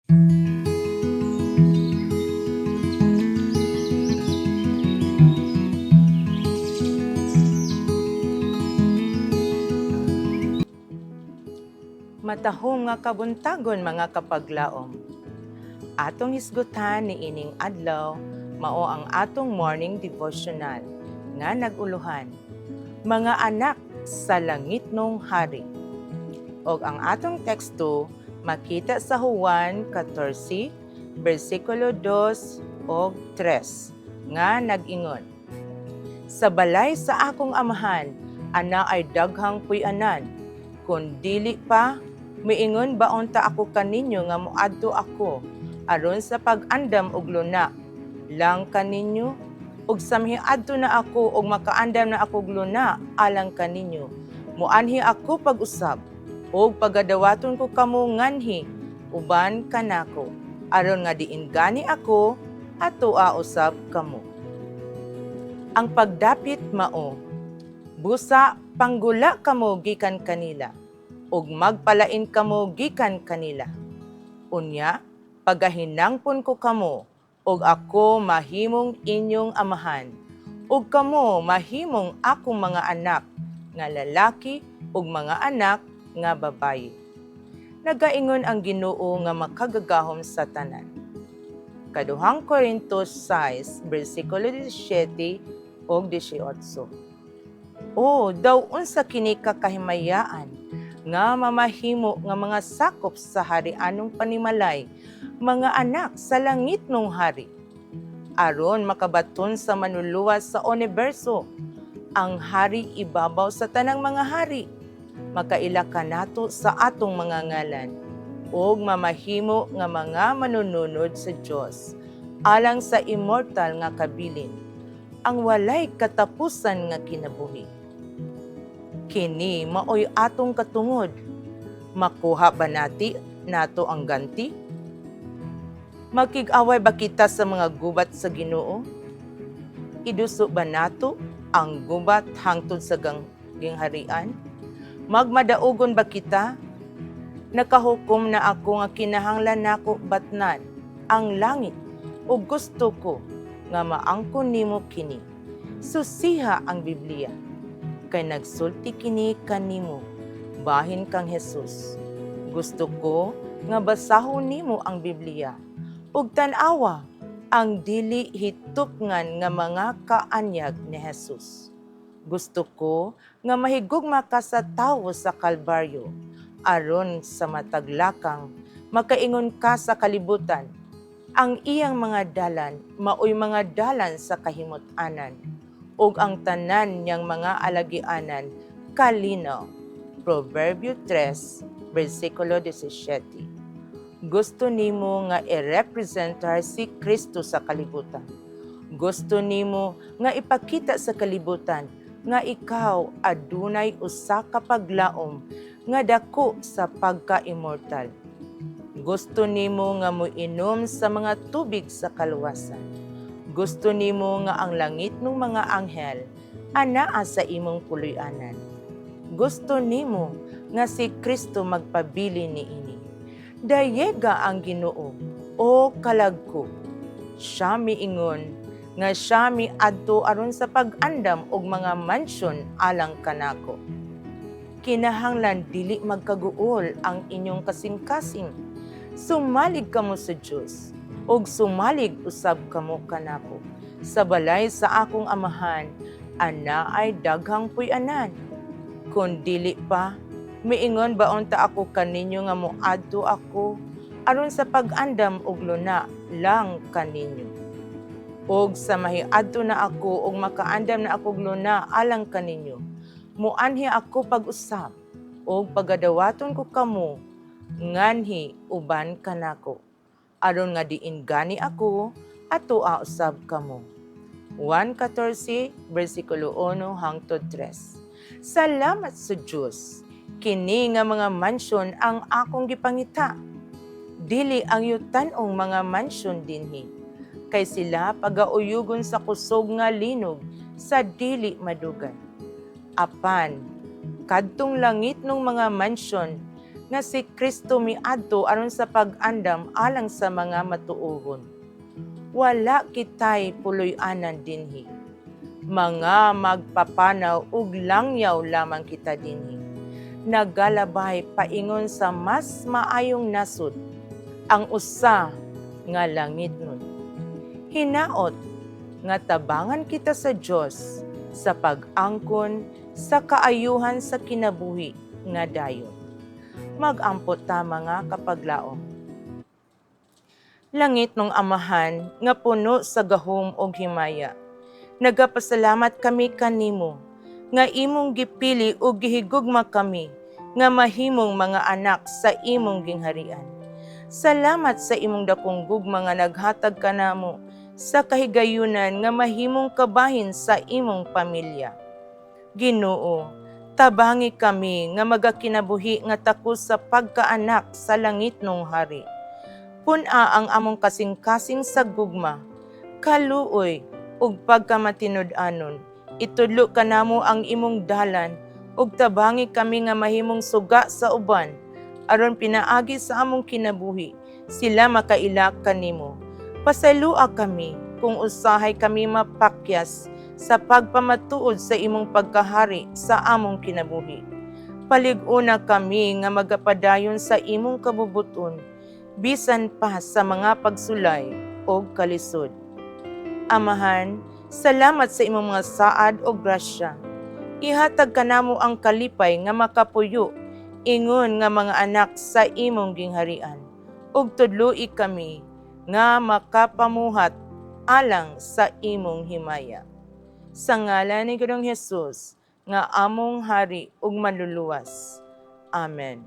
Matahom nga kabuntagon mga kapaglaom. Atong hisgutan ni ining adlaw mao ang atong morning devotional nga naguluhan. Mga anak sa langitnong hari. Og ang atong teksto makita sa Juan 14 bersikulo 2 o 3 nga nag-ingon. Sa balay sa akong amahan, ana ay daghang puy-anan, kun dili pa miingon baon ta ako kaninyo nga moadto ako aron sa pag-andam og luna lang kaninyo, ug samhiadto na ako og makaandam na ako og luna alang kaninyo. Muanhi ako pag-usab ug pagadawaton ko kamo nganhi uban kanako aron nga diin gani ako atoa usab kamo. Ang pagdapit mao, busa panggula kamo gikan kanila, ug magpalain kamo gikan kanila. Unya, pagahinangpon ko kamo, ug ako mahimong inyong amahan, ug kamo mahimong akong mga anak nga lalaki ug mga anak nga babayi. Nagaingon ang Ginoo nga makagagahom sa tanan. Kaduhang Korintos 6, bersikulo 17 o 18. O, daw unsa kini kakahimayaan nga mamahimo nga mga sakop sa harianong panimalay, mga anak sa langitnong hari, aron makabaton sa manluluwas sa universo, ang hari ibabaw sa tanang mga hari, makaila kanato sa atong mga ngalan, ug mamahimo nga mga manununod sa Dios, alang sa immortal nga kabilin, ang walay katapusan nga kinabuhi. Kini maoy atong katungod. Makuha ba nato ang ganti? Makig-away ba kita sa mga gubat sa Ginoo? Iduso ba nato ang gubat hangtod sa gingharian? Magmadaogon ba kita? Nakahukom na ako nga kinahanglan nako batnan ang langit ug gusto ko nga maangkon nimo kini. Susiha ang Biblia kay nagsulti kini kanimo, bahin kang Jesus. Gusto ko nga basahon nimo ang Biblia ug tan-awa ang dili hitupngan nga mga kaanyag ni Jesus. Gusto ko nga mahigugma ka sa tawo sa Kalbaryo aron sa mataglakang makaingon ka sa kalibutan. Ang iyang mga dalan maoy mga dalan sa kahimot-anan, ug ang tanan niyang mga alagianan kalinaw. Proverbio 3, bersikulo 17. Gusto nimo nga i-representar si Kristo sa kalibutan. Gusto nimo nga ipakita sa kalibutan nga ikaw adunay usa ka paglaom nga dako sa pagka-immortal. Gusto nimo nga moinom sa mga tubig sa kaluwasan. Gusto nimo nga ang langitnong mga anghel anaa sa imong puloy-anan. Gusto nimo nga si Kristo magpabili niini. Dayega ang Ginoo, o kalagko. Siya miingon nga siya miadto aron sa pag-andam og mga mansyon alang kanako. Kinahanglan dili magkaguol ang inyong kasing-kasing. Sumalig kamo sa Dios, ug sumalig usab kamo kanako. Sa balay sa akong amahan, ana ay daghang puy-anan. Kun dili pa, miingon baon ta ako kaninyo nga moadto ako aron sa pag-andam og luna lang kaninyo. Og sa mahiadto na ako og makaandam na ako og luna alang kaninyo, muanhi ako pag-usab og pagadawaton ko kamo nganhi uban kanako aron nga diin gani ako atoa usab kamo. Juan 14 bersikulo 1 hangtod 3. Salamat sa Dios, kini nga mga mansyon ang akong gipangita. Dili ang yutan-ong mga mansyon dinhi, kay sila pagauyugon sa kusog nga linog sa dili madugan. Apan kadtong langit ng mga mansyon nga si Kristo miadto aron sa pag-andam alang sa mga matuohon. Wala kitay puloy-anan dinhi. Mga magpapanaw ug langyaw lamang kita dinhi. Nagalabay paingon sa mas maayong nasod, ang usa nga langitnon. Hinaot nga tabangan kita sa Dios sa pag-angkon sa kaayuhan sa kinabuhi nga dayon. Mag-ampot ta mga kapaglaom. Langit nung Amahan nga puno sa gahom ug himaya. Nagapasalamat kami kanimo nga imong gipili ug gihigugma kami nga mahimong mga anak sa imong gingharian. Salamat sa imong dakong gugma nga naghatag kanamo sa kahigayunan nga mahimong kabahin sa imong pamilya. Ginoo, tabangi kami nga magakinabuhi nga takos sa pagkaanak sa langit nung hari. Puna ang among kasing-kasing sa gugma, kaluoy ug pagkamatinud-anon. Itudlo kanamo ang imong dalan ug tabangi kami nga mahimong suga sa uban aron pinaagi sa among kinabuhi sila makaila kanimo. Pasalua kami kung usahay kami mapakyas sa pagpamatuod sa imong pagkahari sa among kinabuhi. Palig-una kami nga magapadayon sa imong kabubuton bisan pa sa mga pagsulay o kalisod. Amahan, salamat sa imong mga saad o grasya. Ihatag kanamo ang kalipay nga makapuyo, ingon nga mga anak sa imong gingharian. Ug tudloi kami nga makapamuhat alang sa imong himaya. Sa ngalan ni Ginoong Hesus, nga among hari ug manluluwas. Amen.